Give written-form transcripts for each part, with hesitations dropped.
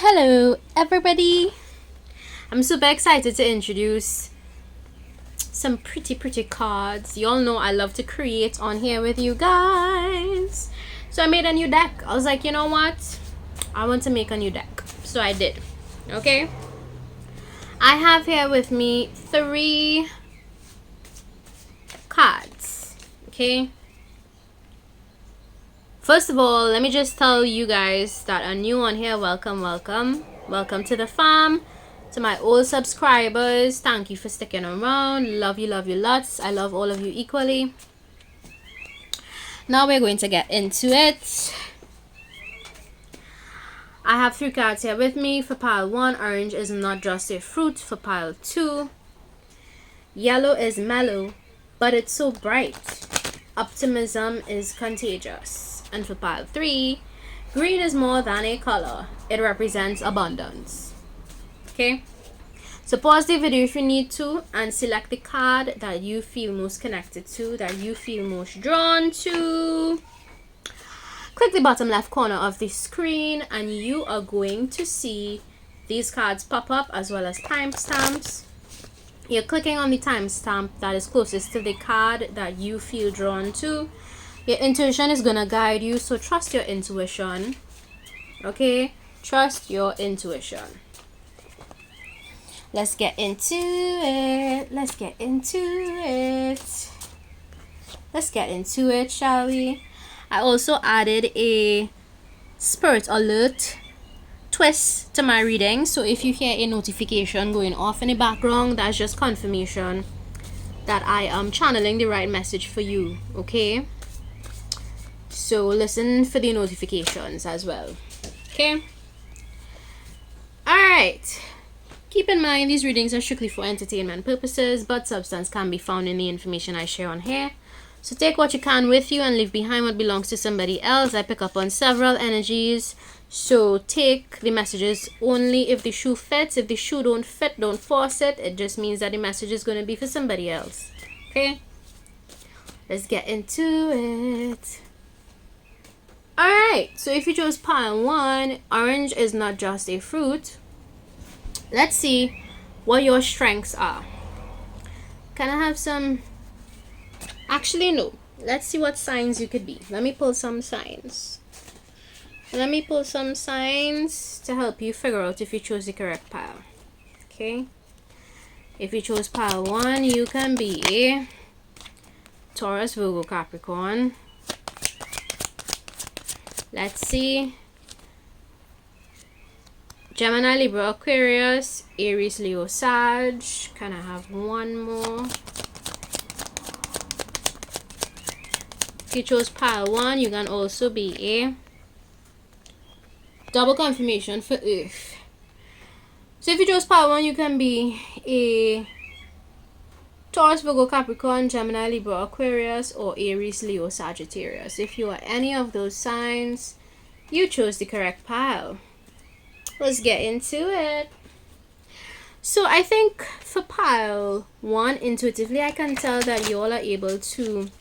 Hello everybody, I'm super excited to introduce some pretty cards. You all know I love to create on here with you guys, so I made a new deck. I was like, you know what, I want to make a new deck, so I did. Okay, I have here with me 3 cards. Okay, first of all, let me just tell you guys that are new on here, welcome to the farm. To my old subscribers, thank you for sticking around. Love you lots. I love all of you equally. Now we're going to get into it. I have 3 cards here with me. For pile 1, orange is not just a fruit. For pile 2, yellow is mellow, but it's so bright. Optimism is contagious. And for pile 3, green is more than a color. It represents abundance. Okay, so pause the video if you need to and select the card that you feel most connected to, that you feel most drawn to. Click the bottom left corner of the screen and you are going to see these cards pop up as well as timestamps. You're clicking on the timestamp that is closest to the card that you feel drawn to. Your intuition is gonna guide you, so trust your intuition. Okay, trust your intuition. Let's get into it. Let's get into it, shall we? I also added a spirit alert twist to my reading, so if you hear a notification going off in the background, that's just confirmation that I am channeling the right message for you. Okay, so listen for the notifications as well. Okay, all right. Keep in mind, these readings are strictly for entertainment purposes, but substance can be found in the information I share on here. So take what you can with you and leave behind what belongs to somebody else. I pick up on several energies, so take the messages only if the shoe fits. If the shoe don't fit, don't force it. It just means that the message is going to be for somebody else. Okay? Let's get into it. Alright, so if you chose pile 1, orange is not just a fruit. Let's see what your strengths are. Can I have some? Actually, no. Let's see what signs you could be. Let me pull some signs. To help you figure out if you chose the correct pile. Okay. If you chose pile 1, you can be a Taurus, Virgo, Capricorn. Let's see. Gemini, Libra, Aquarius, Aries, Leo, Sag. Can I have one more? If you chose pile 1, you can also be a double confirmation for Earth. So if you chose pile 1, you can be a Taurus, Virgo, Capricorn, Gemini, Libra, Aquarius, or Aries, Leo, Sagittarius. If you are any of those signs, you chose the correct pile. Let's get into it. So I think for pile 1, intuitively I can tell that you all are able to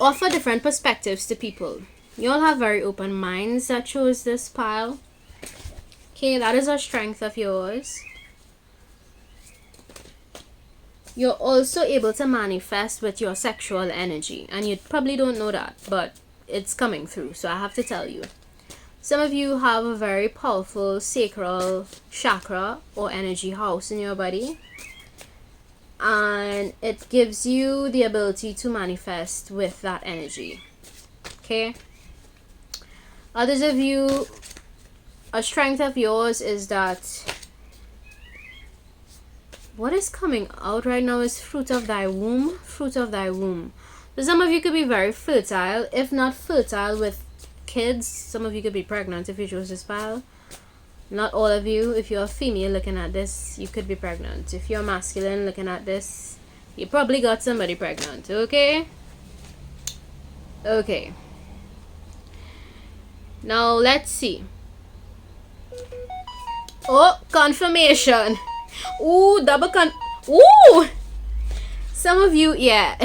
offer different perspectives to people. You all have very open minds that chose this pile. Okay, that is a strength of yours. You're also able to manifest with your sexual energy, and you probably don't know that, but it's coming through, so I have to tell you. Some of you have a very powerful sacral chakra or energy house in your body, and it gives you the ability to manifest with that energy. Okay, others of you, a strength of yours is that what is coming out right now is fruit of thy womb. So some of you could be very fertile, if not fertile with kids. Some of you could be pregnant if you chose this pile. Not all of you. If you're a female looking at this, you could be pregnant. If you're masculine looking at this, you probably got somebody pregnant. Okay, now let's see. Oh, confirmation. Ooh, ooh, some of you, yeah.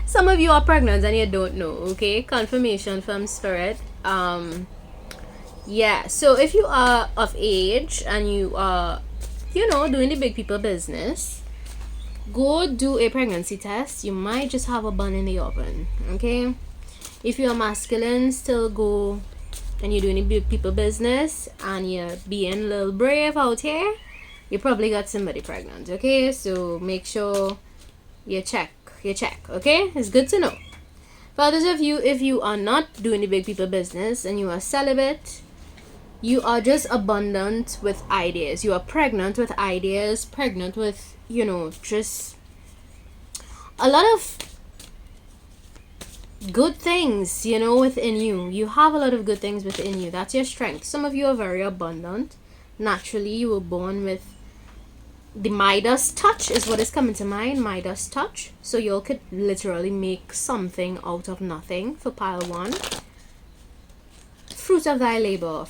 Some of you are pregnant and you don't know. Okay, confirmation from spirit. Yeah, so if you are of age and you are, doing the big people business, go do a pregnancy test. You might just have a bun in the oven, okay? If you're masculine, still go and you're doing the big people business and you're being a little brave out here, you probably got somebody pregnant, okay? So make sure you check, okay? It's good to know. For others of you, if you are not doing the big people business and you are celibate, you are just abundant with ideas. You are pregnant with ideas, pregnant with, just a lot of good things, within you. You have a lot of good things within you. That's your strength. Some of you are very abundant. Naturally, you were born with the Midas touch is what is coming to mind. Midas touch. So you could literally make something out of nothing for pile 1. Fruit of thy labor.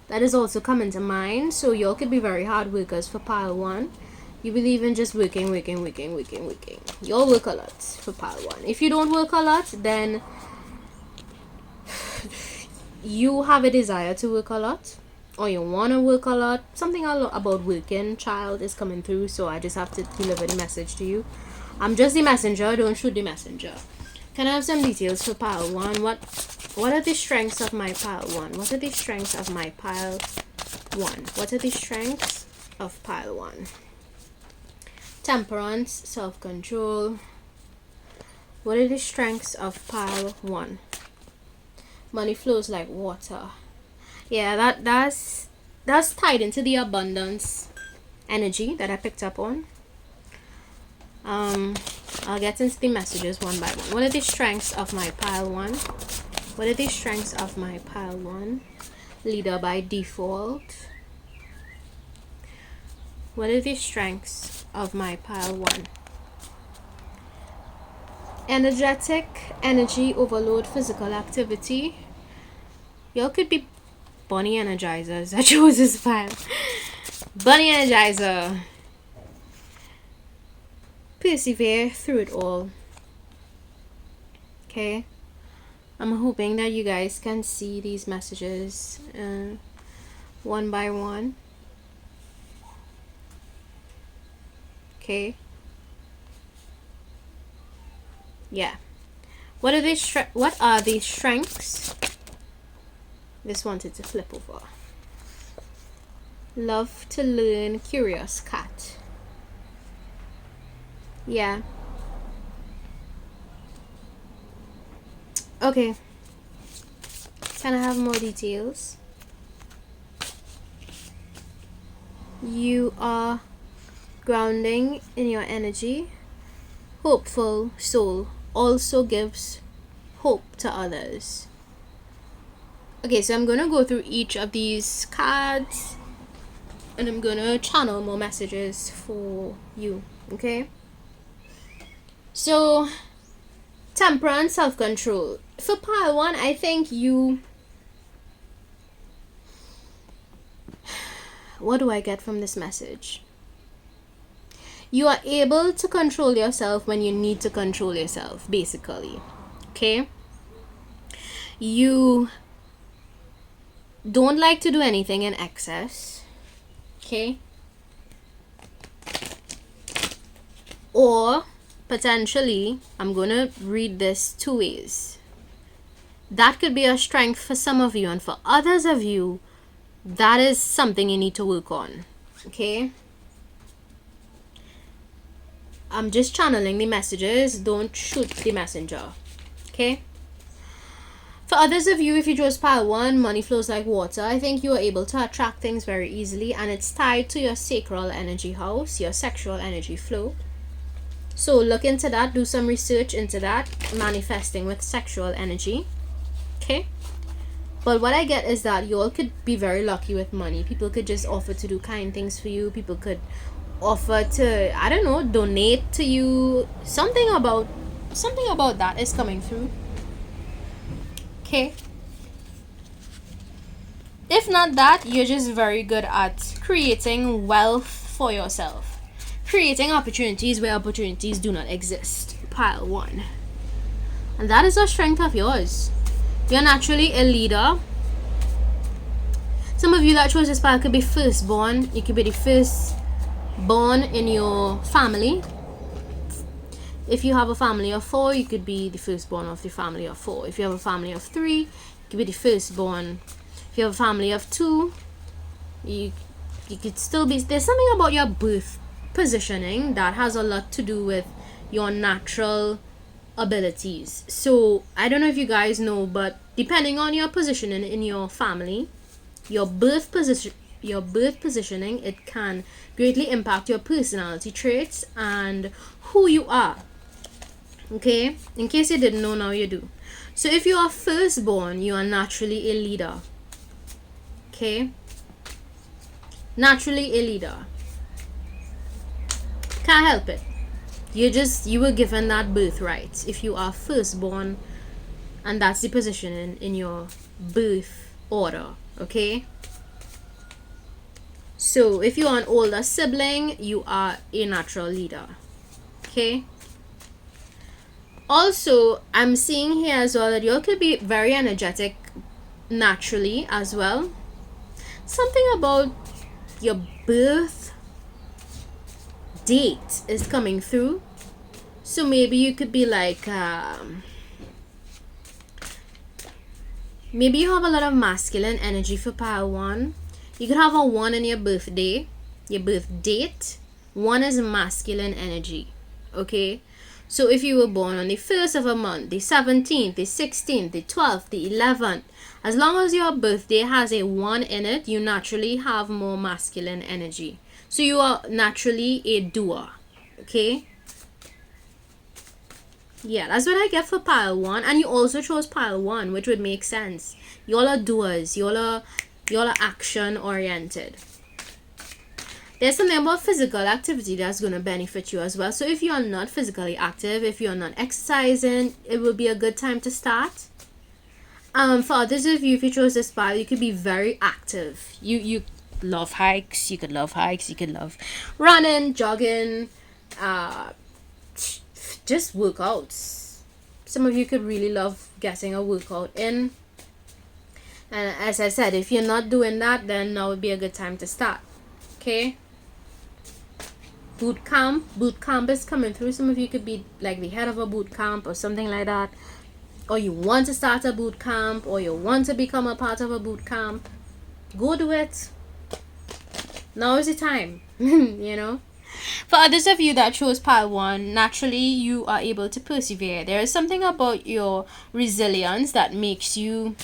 That is also coming to mind. So you could be very hard workers for pile 1. You believe in just working. You'll work a lot for pile 1. If you don't work a lot, then you have a desire to work a lot, or you want to work a lot. Something about working, child, is coming through, so I just have to deliver the message to you. I'm just the messenger, don't shoot the messenger. Can I have some details for pile 1? What are the strengths of my pile 1? What are the strengths of my pile 1? What are the strengths of pile 1? Temperance, self-control. What are the strengths of pile 1? Money flows like water. Yeah, that's tied into the abundance energy that I picked up on. I'll get into the messages one by one. What are the strengths of my pile 1? What are the strengths of my pile 1? Leader by default. What are the strengths of my pile 1? Energetic, energy overload, physical activity. Y'all could be bunny energizers. I chose this pile. Bunny energizer. Persevere through it all. Okay. I'm hoping that you guys can see these messages one by one. Okay. Yeah. What are the strengths? Just wanted to flip over. Love to learn, curious cat. Yeah. Okay. Can I have more details? You are grounding in your energy. Hopeful soul also gives hope to others. Okay, so I'm going to go through each of these cards and I'm going to channel more messages for you, okay? So, temperance, self-control. For pile 1, I think you... What do I get from this message? You are able to control yourself when you need to control yourself, basically. Okay? You don't like to do anything in excess. Okay? Or, potentially, I'm going to read this 2 ways. That could be a strength for some of you, and for others of you, that is something you need to work on. Okay? I'm just channeling the messages. Don't shoot the messenger. Okay? For others of you, if you chose pile 1, money flows like water, I think you are able to attract things very easily, and it's tied to your sacral energy house, your sexual energy flow. So look into that. Do some research into that. Manifesting with sexual energy. Okay? But what I get is that you all could be very lucky with money. People could just offer to do kind things for you. People could offer to, I don't know, donate to you. Something about that is coming through. Okay? If not that, you're just very good at creating wealth for yourself. Creating opportunities where opportunities do not exist. Pile 1. And that is a strength of yours. You're naturally a leader. Some of you that chose this path could be firstborn. You could be the firstborn in your family. If you have a family of 4, you could be the firstborn of the family of 4. If you have a family of 3, you could be the firstborn. If you have a family of 2, you could still be. There's something about your birth positioning that has a lot to do with your natural abilities. So I don't know if you guys know, but depending on your positioning in your family, your birth positioning, it can greatly impact your personality traits and who you are. Okay, in case you didn't know, now you do. So if you are firstborn, you are naturally a leader. Okay, naturally a leader. Can't help it. You were given that birthright if you are firstborn, and that's the position in your birth order. Okay, so if you are an older sibling, you are a natural leader. Okay, also I'm seeing here as well that you could be very energetic naturally as well. Something about your birth date is coming through. So maybe you could be like maybe you have a lot of masculine energy for pile 1. You could have a 1 in your birthday, your birth date. 1 is masculine energy. Okay, so if you were born on the 1st of a month, the 17th, the 16th, the 12th, the 11th, as long as your birthday has a 1 in it, you naturally have more masculine energy. So you are naturally a doer. Okay, yeah, that's what I get for pile 1. And you also chose pile 1, which would make sense. Y'all are doers. Y'all are action oriented. There's something about physical activity that's going to benefit you as well. So if you are not physically active, if you are not exercising, it will be a good time to start. For others of you, if you chose this pile, you could be very active. You love hikes. You could love hikes. You could love running, jogging, just workouts. Some of you could really love getting a workout in. And as I said, if you're not doing that, then now would be a good time to start. Okay, boot camp is coming through. Some of you could be like the head of a boot camp or something like that, or you want to start a boot camp, or you want to become a part of a boot camp. Go do it. Now is the time. You know, for others of you that chose pile 1, naturally you are able to persevere. There is something about your resilience that makes you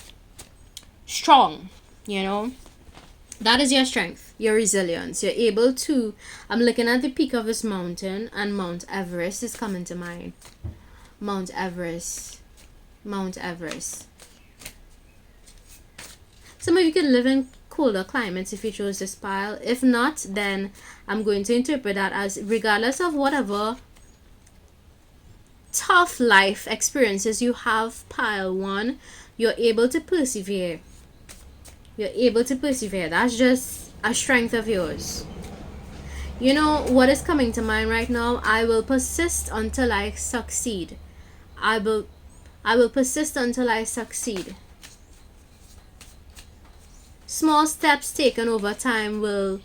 strong. You know, that is your strength, your resilience. You're able to, I'm looking at the peak of this mountain, and Mount Everest is coming to mind. Mount Everest. Some of you can live in colder climates if you chose this pile. If not, then I'm going to interpret that as regardless of whatever tough life experiences you have, pile 1, you're able to persevere. You're able to persevere. That's just a strength of yours. You know what is coming to mind right now? I will persist until I succeed. I will persist until I succeed. Small steps taken over time will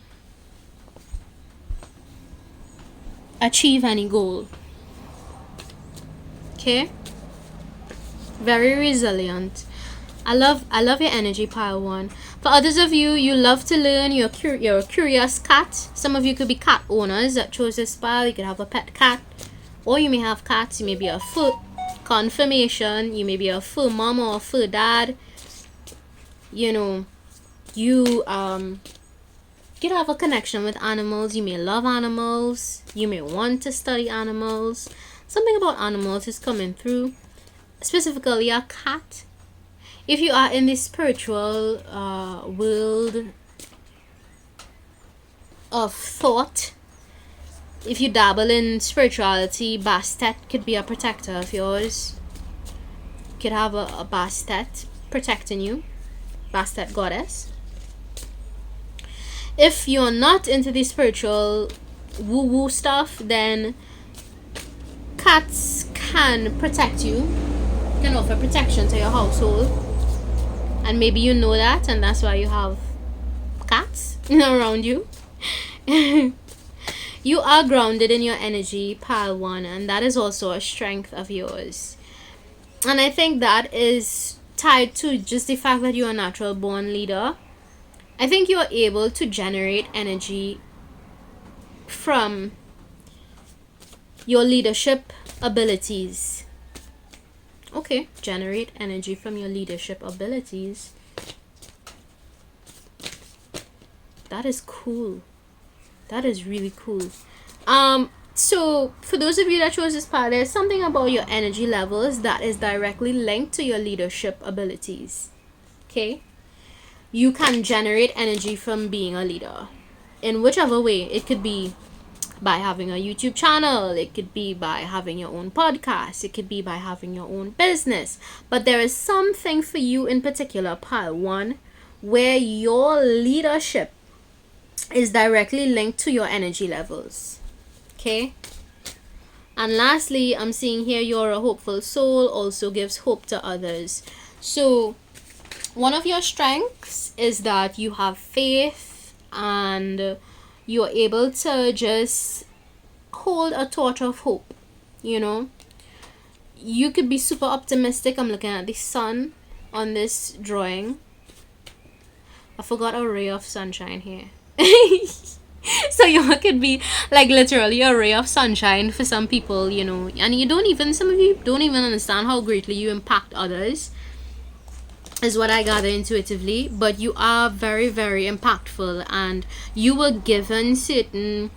achieve any goal. Okay? Very resilient. I love your energy, pile 1. For others of you, you love to learn. You're a curious cat. Some of you could be cat owners that chose this pile. You could have a pet cat, or you may have cats. You may be a fur confirmation. You may be a fur mom or a fur dad. You know, you could have a connection with animals. You may love animals. You may want to study animals. Something about animals is coming through, specifically a cat. If you are in the spiritual world of thought, if you dabble in spirituality, Bastet could be a protector of yours. You could have a Bastet protecting you, Bastet goddess. If you're not into the spiritual woo-woo stuff, then cats can protect you, can offer protection to your household. And maybe you know that, and that's why you have cats around you. You are grounded in your energy, pile 1, and that is also a strength of yours. And I think that is tied to just the fact that you're a natural born leader. I think you're able to generate energy from your leadership abilities. Okay, generate energy from your leadership abilities. That is cool. That is really cool. So for those of you that chose this part, there's something about your energy levels that is directly linked to your leadership abilities. Okay? You can generate energy from being a leader in whichever way. It could be by having a YouTube channel, it could be by having your own podcast, it could be by having your own business. But there is something for you in particular, pile 1, where your leadership is directly linked to your energy levels. Okay? And lastly, I'm seeing here you're a hopeful soul, also gives hope to others. So one of your strengths is that you have faith and you're able to just hold a torch of hope. You know, you could be super optimistic. I'm looking at the sun on this drawing. I forgot a ray of sunshine here. So you could be like literally a ray of sunshine for some people, you know, and some of you don't even understand how greatly you impact others, is what I gather intuitively. But you are very, very impactful, and you were given certain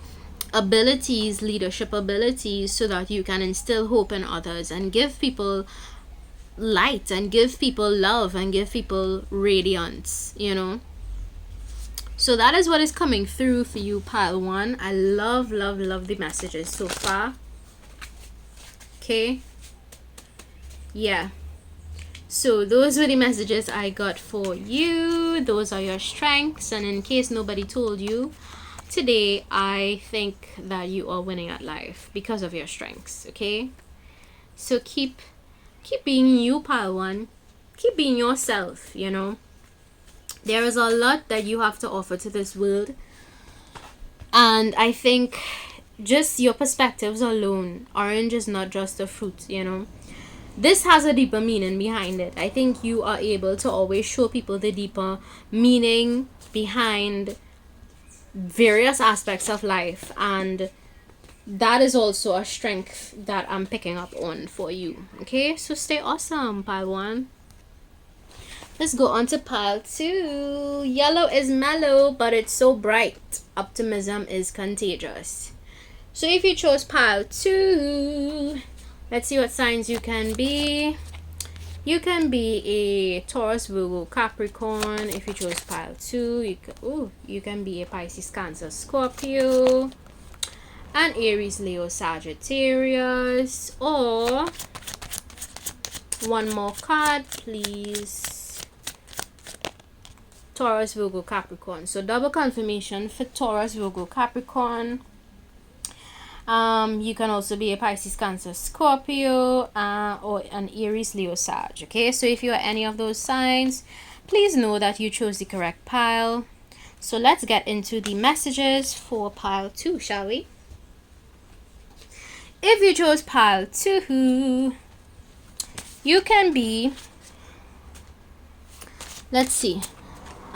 abilities, leadership abilities, so that you can instill hope in others and give people light and give people love and give people radiance, you know. So that is what is coming through for you, pile 1. I love, love, love the messages so far. Okay. Yeah. So those were the messages I got for you. Those are your strengths. And in case nobody told you, today I think that you are winning at life because of your strengths. Okay. So keep being you, pile 1. Keep being yourself, you know. There is a lot that you have to offer to this world. And I think just your perspectives alone, orange is not just a fruit, you know. This has a deeper meaning behind it. I think you are able to always show people the deeper meaning behind various aspects of life. And that is also a strength that I'm picking up on for you. Okay, so stay awesome, pile 1. Let's go on to pile 2. Yellow is mellow, but it's so bright. Optimism is contagious. So if you chose pile 2, let's see what signs you can be. You can be a Taurus, Virgo, Capricorn. If you chose pile 2, you can be a Pisces, Cancer, Scorpio, an Aries, Leo, Sagittarius. Or one more card, please. Taurus, Virgo, Capricorn. So double confirmation for Taurus, Virgo, Capricorn. You can also be a Pisces, Cancer, Scorpio, or an Aries, Leo, Sag. Okay, so if you are any of those signs, please know that you chose the correct pile. So let's get into the messages for pile 2, shall we? If you chose pile 2, you can be, let's see,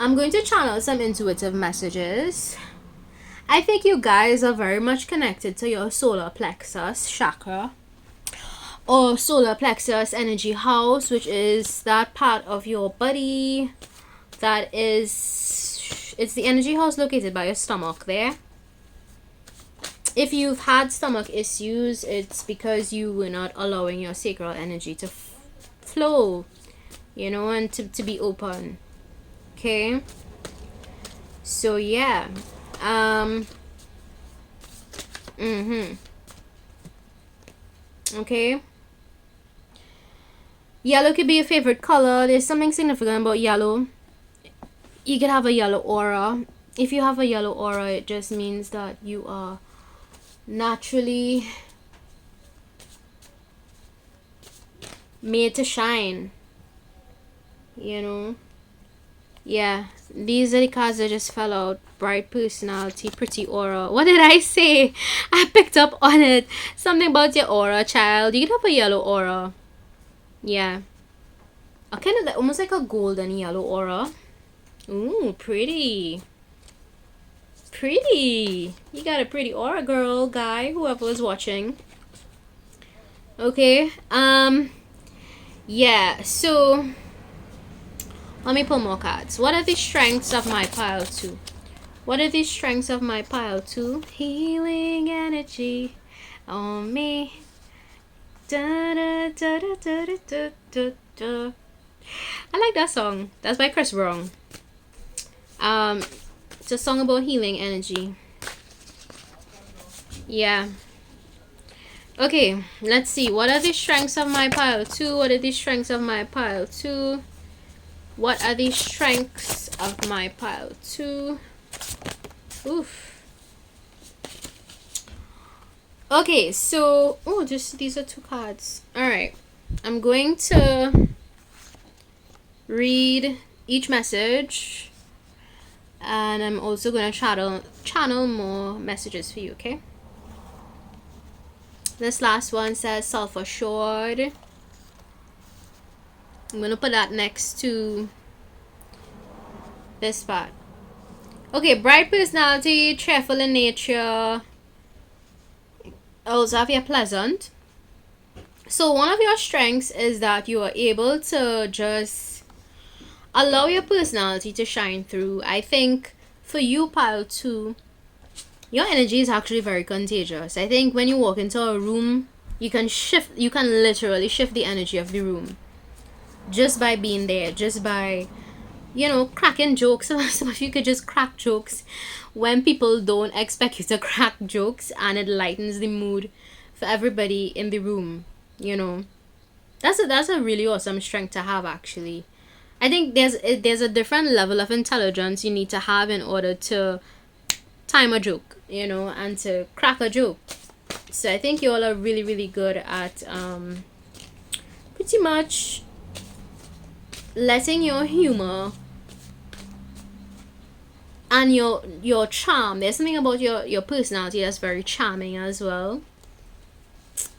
I'm going to channel some intuitive messages. I think you guys are very much connected to your solar plexus chakra, or solar plexus energy house, which is that part of your body that is, it's the energy house located by your stomach there. If you've had stomach issues, it's because you were not allowing your sacral energy to flow, you know, and to be open. Okay, so yeah. Okay, yellow could be your favorite color. There's something significant about yellow. You could have a yellow aura. If you have a yellow aura, it just means that you are naturally made to shine, you know. Yeah, these are the cards that just fell out. Bright personality, pretty aura. What did I say? I picked up on it. Something about your aura, child. You could have a yellow aura. Yeah. A kind of like, almost like a golden yellow aura. Ooh, pretty. Pretty. You got a pretty aura, girl, guy, whoever was watching. Okay. Yeah, so let me pull more cards. What are the strengths of my pile 2? What are the strengths of my pile 2? Healing energy on me. Da, da, da, da, da, da, da, da. I like that song. That's by Chris Brown. It's a song about healing energy. Yeah. Okay, let's see. What are the strengths of my pile 2? What are the strengths of my pile 2? What are the strengths of my pile 2? Oof. Okay, so these are 2 cards. Alright. I'm going to read each message, and I'm also gonna channel more messages for you, okay? This last one says self-assured. I'm gonna put that next to this part. Okay, bright personality, cheerful in nature. Also have your pleasant. So one of your strengths is that you are able to just allow your personality to shine through. I think for you, pile 2, your energy is actually very contagious. I think when you walk into a room, you can literally shift the energy of the room just by being there, just by, cracking jokes. Some of you could just crack jokes when people don't expect you to crack jokes, and it lightens the mood for everybody in the room. That's a really awesome strength to have, actually. I think there's a different level of intelligence you need to have in order to time a joke, and to crack a joke. So I think you all are really, really good at pretty much letting your humor and your charm, there's something about your personality that's very charming as well,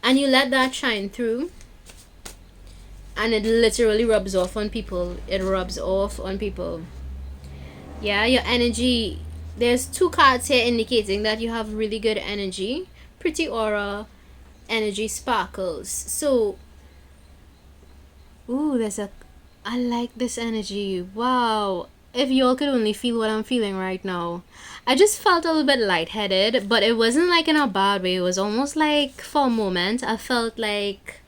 and you let that shine through, and it literally rubs off on people. Yeah, your energy, there's 2 cards here indicating that you have really good energy, pretty aura, energy sparkles. So I like this energy. Wow. If y'all could only feel what I'm feeling right now. I just felt a little bit lightheaded, but it wasn't like in a bad way. It was almost like for a moment I felt like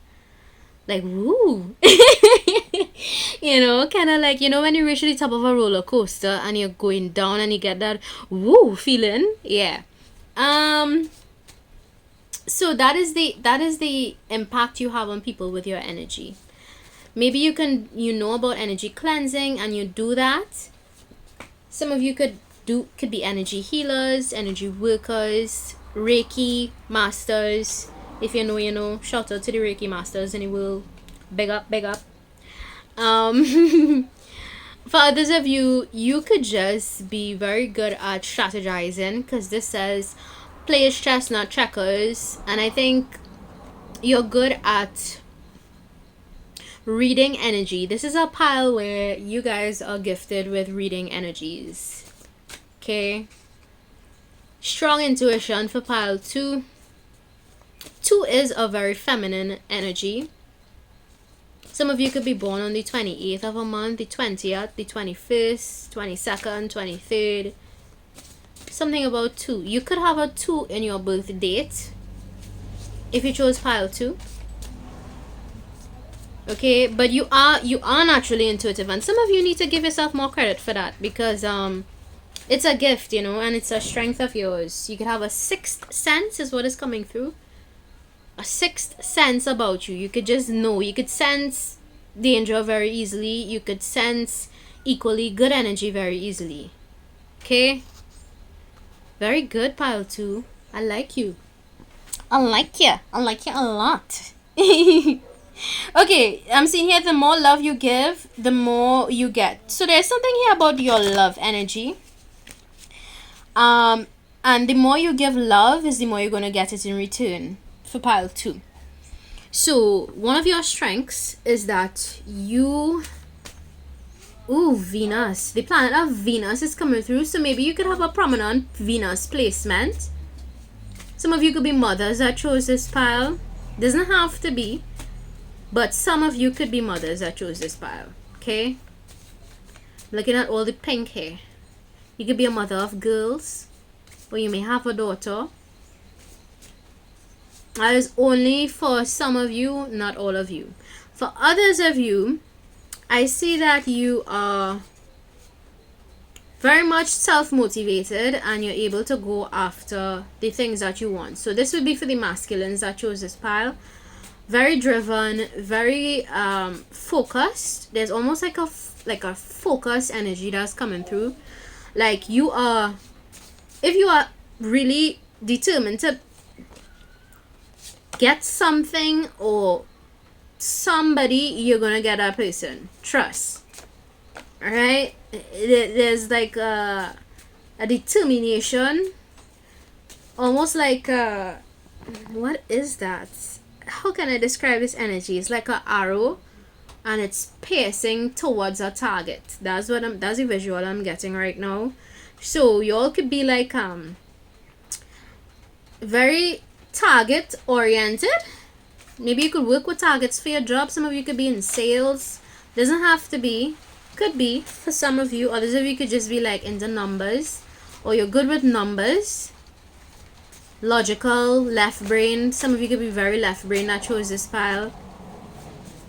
woo. Kind of like, when you reach the top of a roller coaster and you're going down and you get that woo feeling. Yeah. So that is the impact you have on people with your energy. Maybe you know about energy cleansing and you do that. Some of you could be energy healers, energy workers, Reiki masters. If you know, shout out to the Reiki masters and it will big up. For others of you, you could just be very good at strategizing, because this says play chess, not checkers. And I think you're good at reading energy. This is a pile where you guys are gifted with reading energies. Okay. Strong intuition for pile 2. 2 is a very feminine energy. Some of you could be born on the 28th of a month, the 20th, the 21st, 22nd, 23rd. Something about 2. You could have a 2 in your birth date if you chose pile 2. Okay, but you are naturally intuitive, and some of you need to give yourself more credit for that, because it's a gift, and it's a strength of yours. You could have a 6th sense is what is coming through. A 6th sense about you. You could just know. You could sense danger very easily. You could sense equally good energy very easily. Okay? Very good, pile 2. I like you. I like you a lot. Okay, I'm seeing here the more love you give, the more you get. So there's something here about your love energy. And the more you give love is the more you're going to get it in return for pile 2. So one of your strengths is that you... Ooh, Venus. The planet of Venus is coming through. So maybe you could have a prominent Venus placement. Some of you could be mothers that chose this pile. Doesn't have to be. But some of you could be mothers that chose this pile. Okay? Looking at all the pink hair. You could be a mother of girls. Or you may have a daughter. That is only for some of you, not all of you. For others of you, I see that you are very much self-motivated and you're able to go after the things that you want. So this would be for the masculines that chose this pile. Very driven, very focused. There's almost like a focus energy that's coming through. Like you are, if you are really determined to get something or somebody, you're gonna get that person. Trust. Alright? There's like a determination. Almost like what is that? How can I describe this energy? It's like an arrow and it's piercing towards a target. That's the visual I'm getting right now. So y'all could be like very target oriented. Maybe you could work with targets for your job. Some of you could be in sales. Doesn't have to be. Could be for some of you. Others of you could just be like into numbers, or you're good with numbers. Logical, left brain. Some of you could be very left brain that chose this pile.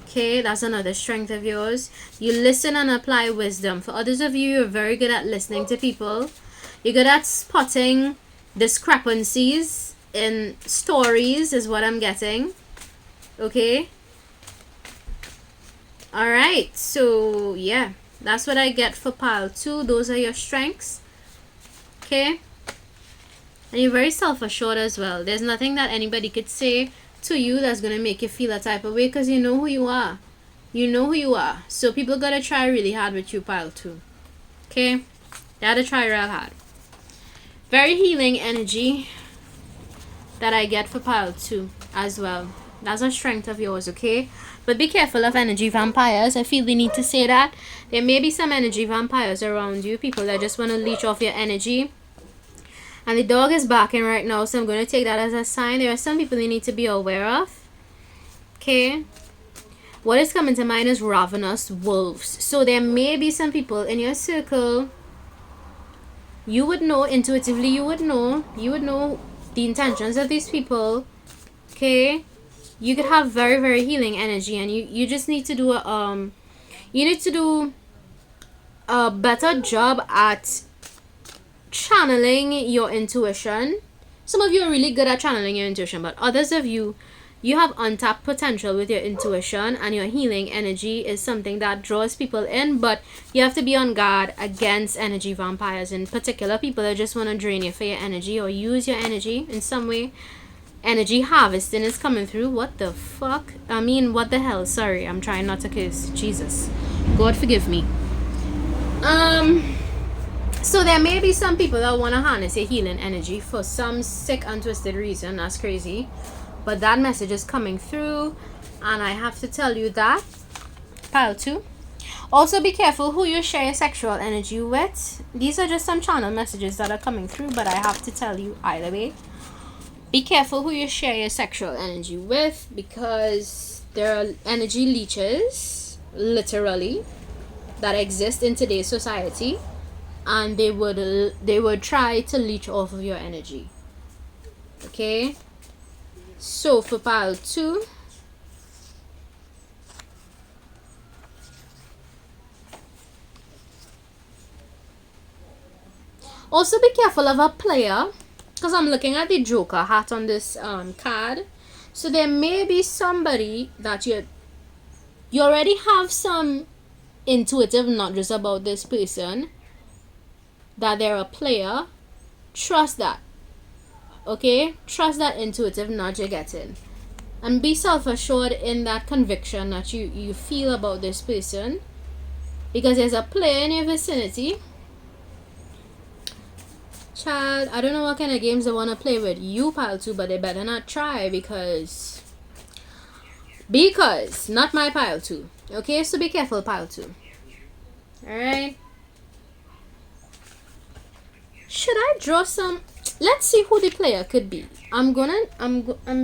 Okay, that's another strength of yours. You listen and apply wisdom. For others of you, you're very good at listening to people. You're good at spotting discrepancies in stories is what I'm getting. Okay. Alright, so yeah, that's what I get for pile 2. Those are your strengths. Okay. And you're very self-assured as well. There's nothing that anybody could say to you that's going to make you feel a type of way, because you know who you are. You know who you are. So people got to try really hard with you, pile 2. Okay. They got to try real hard. Very healing energy that I get for pile 2 as well. That's a strength of yours, okay? But be careful of energy vampires. I feel the need to say that. There may be some energy vampires around you. People that just want to leech off your energy. And the dog is barking right now, so I'm going to take that as a sign. There are some people you need to be aware of. Okay? What is coming to mind is ravenous wolves. So there may be some people in your circle. You would know, intuitively you would know the intentions of these people. Okay? You could have very, very healing energy, and you just need to do a better job at channeling your intuition. Some of you are really good at channeling your intuition, but others of you have untapped potential with your intuition, and your healing energy is something that draws people in, but you have to be on guard against energy vampires, in particular people that just want to drain you for your energy or use your energy in some way. Energy harvesting is coming through. What the fuck? I mean, what the hell? Sorry, I'm trying not to curse. Jesus. God forgive me. So there may be some people that want to harness your healing energy for some sick and twisted reason. That's crazy. But that message is coming through, and I have to tell you that. Pile 2. Also be careful who you share your sexual energy with. These are just some channel messages that are coming through, but I have to tell you either way. Be careful who you share your sexual energy with, because there are energy leeches, literally, that exist in today's society, and they would try to leech off of your energy. Okay? So for pile 2, also be careful of a player, because I'm looking at the Joker hat on this card. So there may be somebody that you already have some intuitive nudges about this person, that they're a player. Trust that. Okay? Trust that intuitive nudge you're getting. and be self-assured in that conviction that you feel about this person, because there's a player in your vicinity. Child, I don't know what kind of games they want to play with you, pile 2, but they better not try, because not my pile 2. Okay, so be careful, pile 2. Alright, should I draw some? Let's see who the player could be. I'm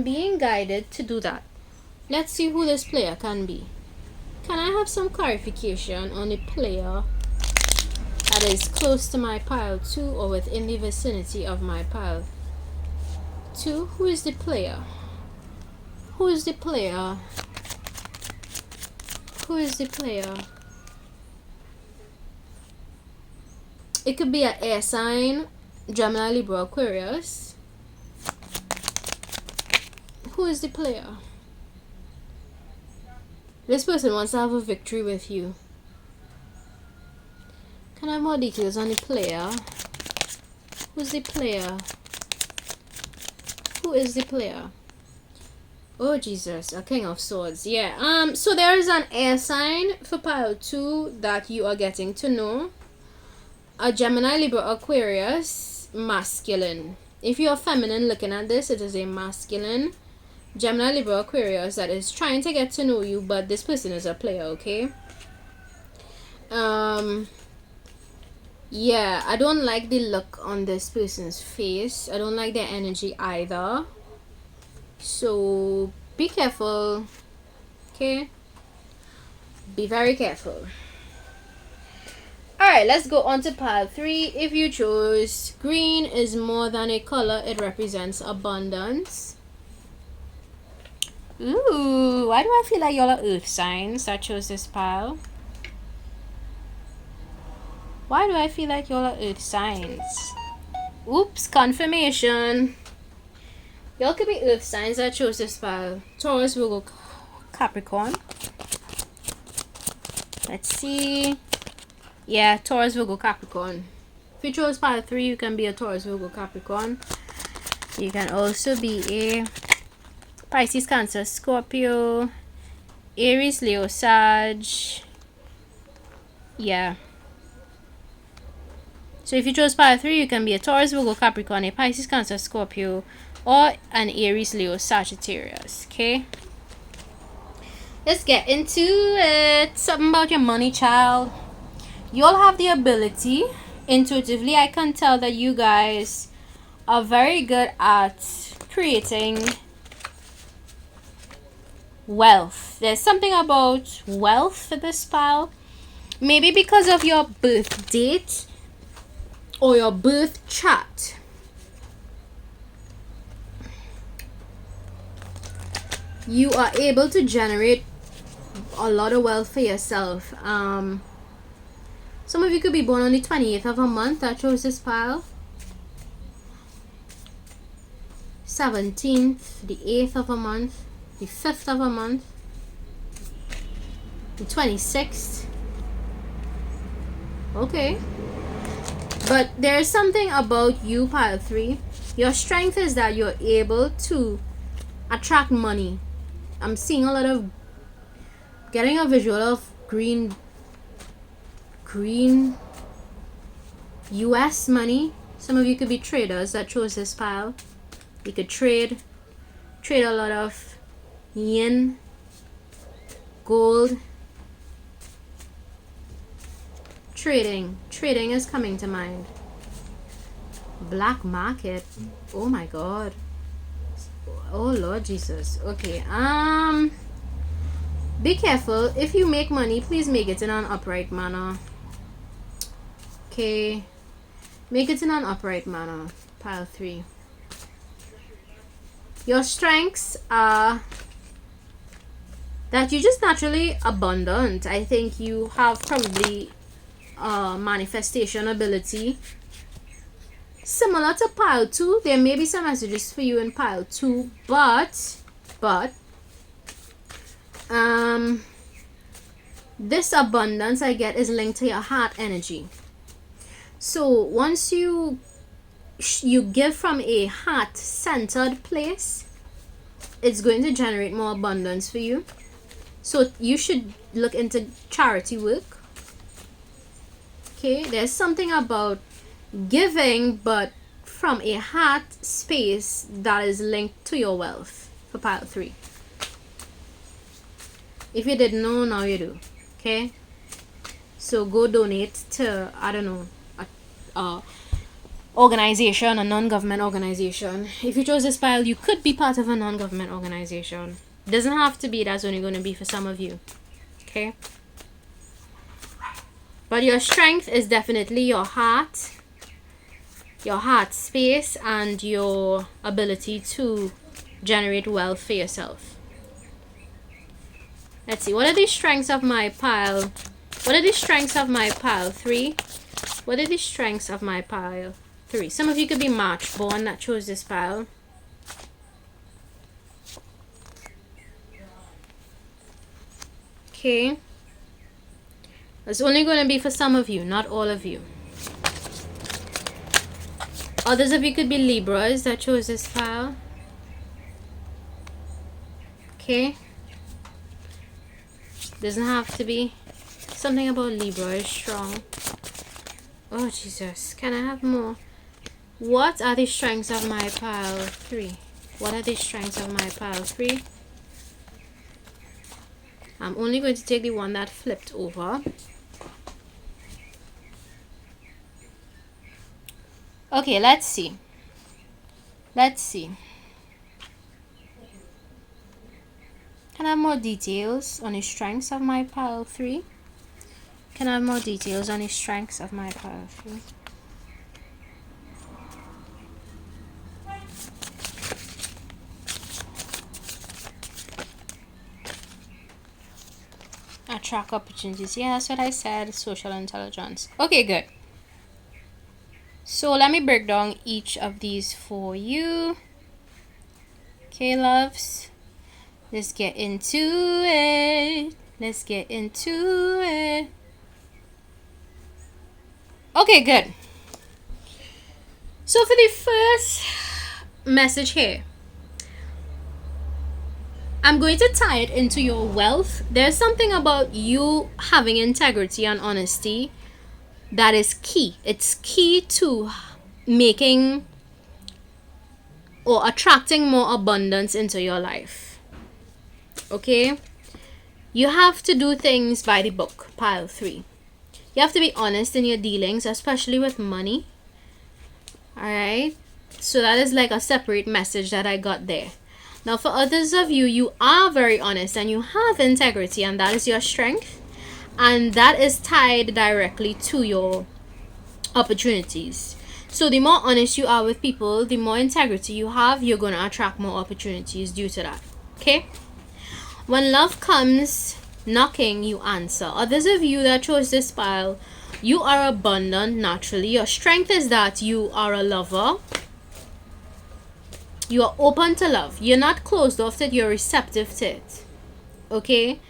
being guided to do that. Let's see who this player can be. Can I have some clarification on the player that is close to my pile 2 or within the vicinity of my pile 2? Who is the player? Who is the player? Who is the player? It could be an air sign, Gemini, Libra, Aquarius. Who is the player? This person wants to have a victory with you. Can I have more details on the player? Who's the player? Who is the player? Oh Jesus, a King of Swords. Yeah. So there is an air sign for pile 2 that you are getting to know. A Gemini, Libra, Aquarius, masculine. If you're feminine looking at this, it is a masculine Gemini, Libra, Aquarius that is trying to get to know you, but this person is a player, okay? Yeah, I don't like the look on this person's face. I don't like their energy either. So be careful, okay? Be very careful. Alright, let's go on to pile 3. If you chose green is more than a color, it represents abundance. Ooh, why do I feel like y'all are earth signs that chose this pile? Why do I feel like y'all are earth signs? Oops, confirmation. Y'all could be earth signs that chose this pile. Taurus, Virgo, Capricorn. Let's see. Yeah, Taurus, Virgo, Capricorn. If you chose pile 3, you can be a Taurus, Virgo, Capricorn. You can also be a Pisces, Cancer, Scorpio, Aries, Leo, Sag. Yeah. So if you chose pile 3, you can be a Taurus, Virgo, Capricorn, a Pisces, Cancer, Scorpio, or an Aries, Leo, Sagittarius. Okay. Let's get into it. Something about your money, child. You all have the ability, intuitively, I can tell that you guys are very good at creating wealth. There's something about wealth for this pile. Maybe because of your birth date or your birth chart. You are able to generate a lot of wealth for yourself. Some of you could be born on the 28th of a month. That chose this pile. 17th, the 8th of a month, the 5th of a month, the 26th. Okay. But there's something about you, pile 3. Your strength is that you're able to attract money. I'm seeing a lot of, getting a visual of green US money. Some of you could be traders that chose this pile. You could trade a lot of yen, gold. Trading is coming to mind. Black market. Oh my God. Oh Lord Jesus. Okay. Be careful. If you make money, please make it in an upright manner. Okay. Make it in an upright manner. Pile 3. Your strengths are that you're just naturally abundant. I think you have probably manifestation ability. Similar to pile 2, there may be some messages for you in pile 2, but this abundance I get is linked to your heart energy. So once you give from a heart-centered place, it's going to generate more abundance for you. So you should look into charity work. Okay, there's something about giving, but from a heart space that is linked to your wealth for pile 3. If you didn't know, now you do. Okay, so go donate to, I don't know, a organization, a non-government organization. If you chose this pile, you could be part of a non-government organization. Doesn't have to be. That's only going to be for some of you. Okay, but your strength is definitely your heart space, and your ability to generate wealth for yourself. Let's see, what are the strengths of my pile? What are the strengths of my pile 3? What are the strengths of my pile 3? Some of you could be March born that chose this pile. Okay, it's only going to be for some of you, not all of you. Others of you could be Libras that chose this pile. Okay, doesn't have to be. Something about Libra is strong. Oh Jesus, can I have more? What are the strengths of my pile 3? What are the strengths of my pile 3? I'm only going to take the one that flipped over. Okay, let's see. Let's see. Can I have more details on the strengths of my pile 3? Can I have more details on the strengths of my pile 3? Attract opportunities. Yeah, that's what I said. Social intelligence. Okay, good. So let me break down each of these for you. Okay, loves. Let's get into it. Let's get into it. Okay, good. So for the first message here, I'm going to tie it into your wealth. There's something about you having integrity and honesty that is key. It's key to making or attracting more abundance into your life. Okay? You have to do things by the book, pile 3. You have to be honest in your dealings, especially with money. Alright? So that is like a separate message that I got there. Now for others of you, you are very honest and you have integrity, and that is your strength. And that is tied directly to your opportunities. So the more honest you are with people, the more integrity you have, you're going to attract more opportunities due to that. Okay? When love comes knocking, you answer. Others of you that chose this pile, you are abundant naturally. Your strength is that you are a lover. You are open to love. You're not closed off to it. You're receptive to it. Okay?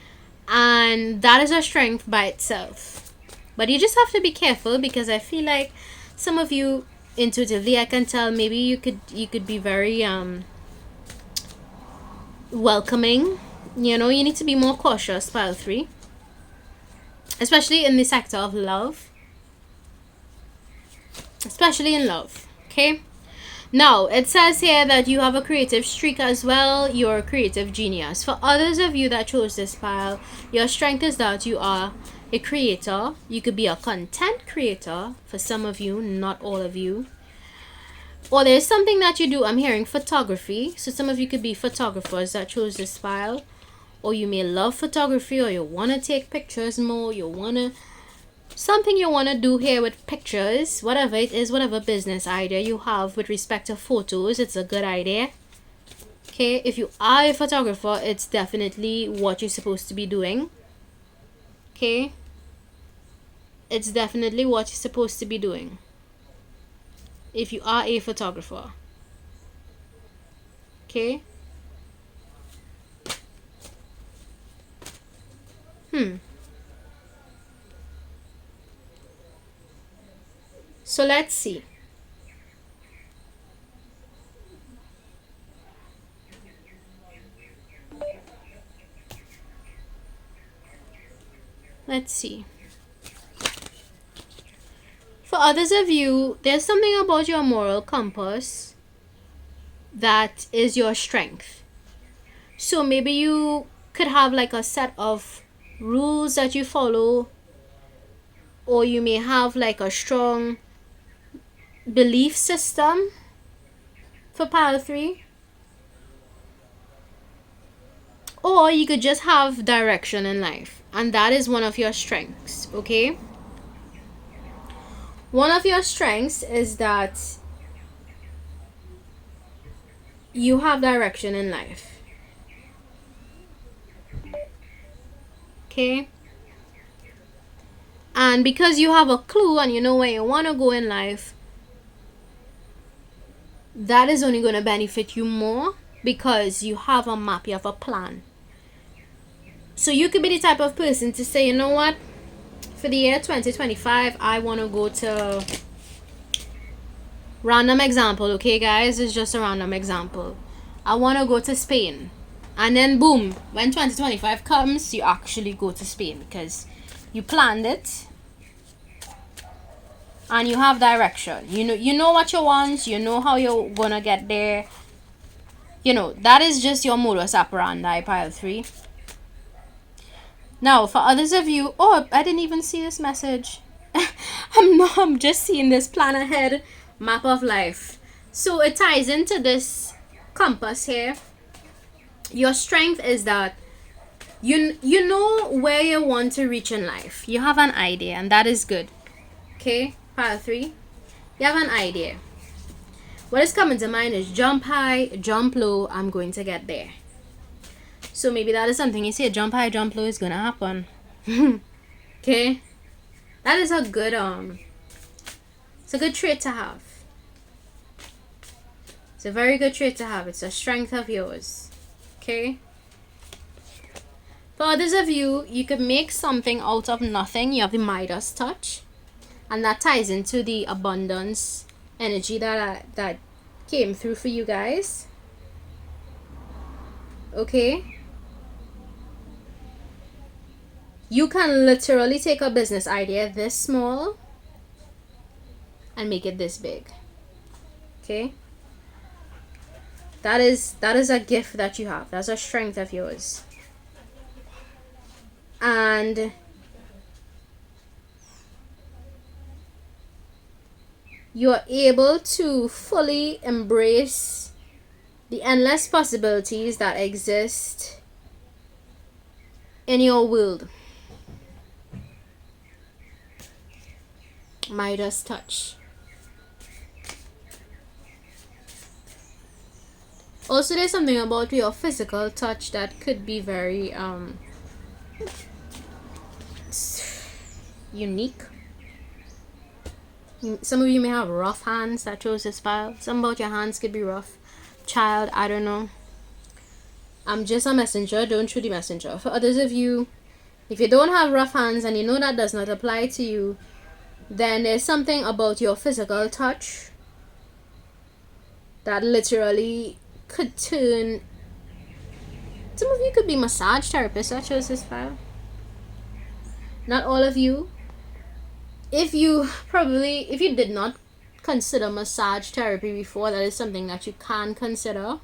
And that is a strength by itself. But you just have to be careful, because I feel like some of you intuitively, I can tell, maybe you could be very welcoming. You know, you need to be more cautious, pile 3. Especially in the sector of love. Especially in love. Okay? Now, it says here that you have a creative streak as well. You're a creative genius. For others of you that chose this pile, your strength is that you are a creator. You could be a content creator for some of you, not all of you. Or there's something that you do. I'm hearing photography. So some of you could be photographers that chose this pile. Or you may love photography, or you want to take pictures more. You want to... Something you want to do here with pictures, whatever it is, whatever business idea you have with respect to photos, it's a good idea. Okay, if you are a photographer, it's definitely what you're supposed to be doing. Okay, it's definitely what you're supposed to be doing if you are a photographer. Okay. So let's see. let's see. For others of you, there's something about your moral compass that is your strength. So maybe you could have like a set of rules that you follow, or you may have like a strong belief system for pile 3. Or you could just have direction in life, and that is one of your strengths, okay? One of your strengths is that you have direction in life. Okay? And because you have a clue and you know where you want to go in life, that is only going to benefit you more because you have a map, you have a plan. So you could be the type of person to say, you know what? For the year 2025, I want to go to... Random example, okay guys? It's just a random example. I want to go to Spain. And then boom, when 2025 comes, you actually go to Spain because you planned it and you have direction. You know what you want, you know how you're gonna get there. You know, that is just your modus operandi, pile 3. Now, for others of you, oh, I didn't even see this message. I'm just seeing this plan ahead map of life. So it ties into this compass here. Your strength is that you know where you want to reach in life. You have an idea, and that is good. Okay, pile 3. You have an idea. What is coming to mind is jump high, jump low, I'm going to get there. So maybe that is something you say, jump high, jump low is gonna happen. Okay? That is a good it's a good trait to have. It's a very good trait to have. It's a strength of yours. Okay? For others of you, you could make something out of nothing. You have the Midas touch. And that ties into the abundance energy that came through for you guys. Okay? You can literally take a business idea this small and make it this big. Okay? That is a gift that you have. That's a strength of yours. And you're able to fully embrace the endless possibilities that exist in your world. Midas touch. Also, there's something about your physical touch that could be very unique. Some of you may have rough hands. That shows this file. Some about your hands could be rough. Child, I don't know. I'm just a messenger. Don't shoot the messenger. For others of you, if you don't have rough hands and you know that does not apply to you, then there's something about your physical touch that literally could turn... Some of you could be massage therapists. That shows this file. Not all of you. If you did not consider massage therapy before, that is something that you can consider.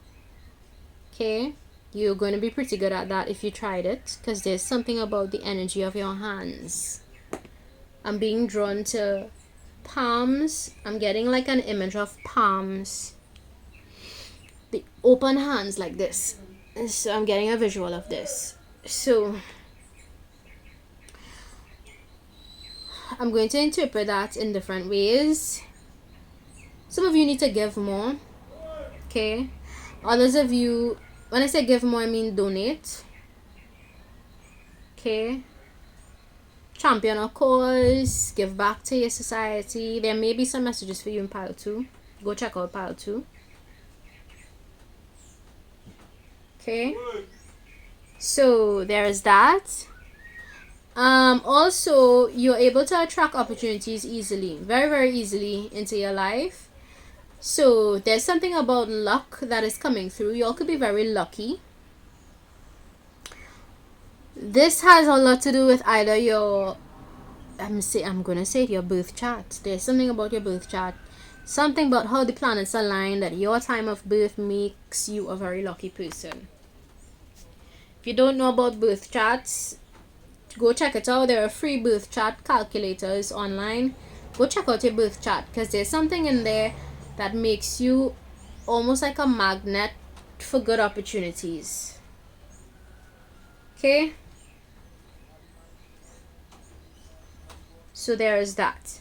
Okay? You're going to be pretty good at that if you tried it, because there's something about the energy of your hands. I'm being drawn to palms. I'm getting like an image of palms. The open hands like this. So I'm getting a visual of this. So I'm going to interpret that in different ways. Some of you need to give more. Okay? Others of you, when I say give more, I mean donate. Okay? Champion a cause. Give back to your society. There may be some messages for you in pile 2. Go check out pile 2. Okay? So there is that. Also, you're able to attract opportunities easily, very, very easily into your life. So there's something about luck that is coming through. You all could be very lucky. This has a lot to do with either your, I'm gonna say your birth chart. There's something about your birth chart, something about how the planets align, that your time of birth makes you a very lucky person. If you don't know about birth charts, go check it out. There are free birth chart calculators online. Go check out your birth chart, because there's something in there that makes you almost like a magnet for good opportunities. Okay? So there is that.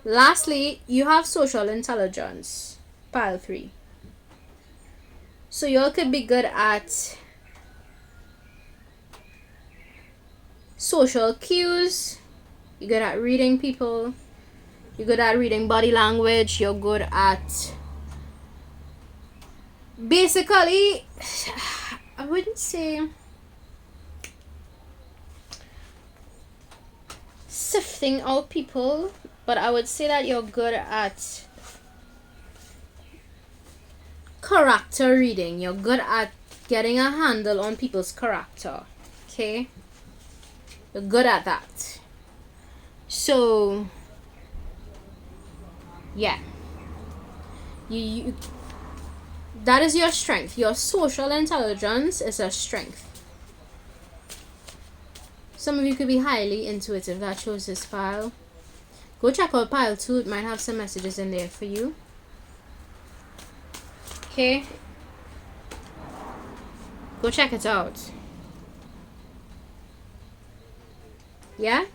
Lastly, you have social intelligence, pile 3. So you all could be good at social cues. You're good at reading people. You're good at reading body language. You're good at, basically, I wouldn't say sifting out people, but I would say that you're good at character reading. You're good at getting a handle on people's character. Okay? You're good at that. So, yeah. You that is your strength. Your social intelligence is a strength. Some of you could be highly intuitive. That shows this pile. Go check out pile 2. It might have some messages in there for you. Okay? Go check it out. Yeah?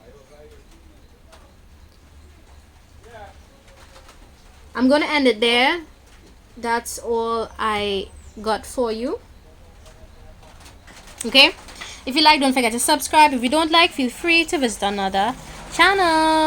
I'm gonna end it there. That's all I got for you. Okay? If you like, don't forget to subscribe. If you don't like, feel free to visit another channel.